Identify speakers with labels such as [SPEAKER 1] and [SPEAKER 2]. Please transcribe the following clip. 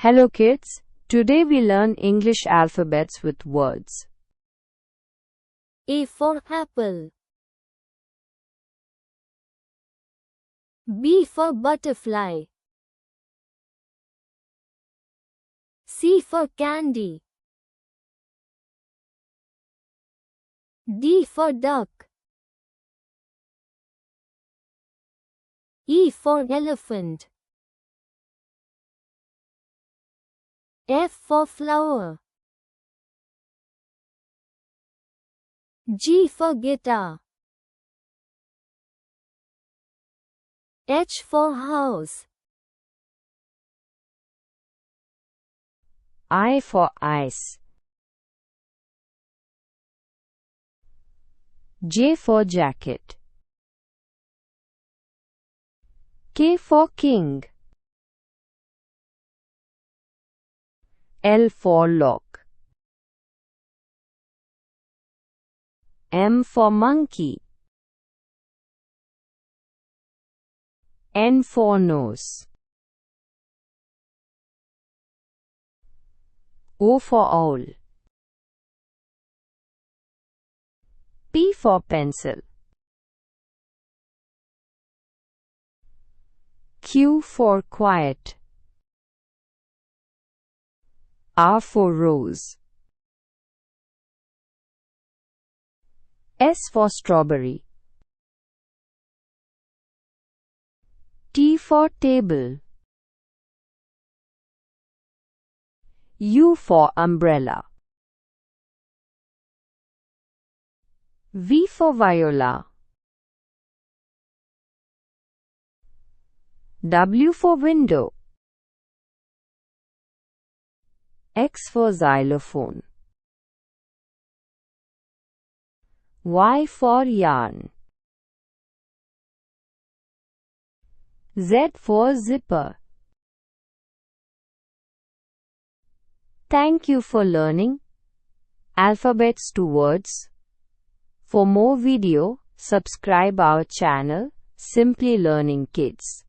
[SPEAKER 1] Hello kids, today we learn English alphabets with words.
[SPEAKER 2] A for apple. B for butterfly. C for candy. D for duck. E for elephant. F for flower. G for guitar. H for house.
[SPEAKER 1] I for ice. J for jacket. K for king. L for lock. M for monkey. N for nose. O for owl. P for pencil. Q for quiet. R for rose. S for strawberry. T for table. U for umbrella. V for viola. W for window. X for xylophone. Y for yarn. Z for zipper. Thank you for learning alphabets to words. For more video, subscribe our channel, Simply Learning Kids.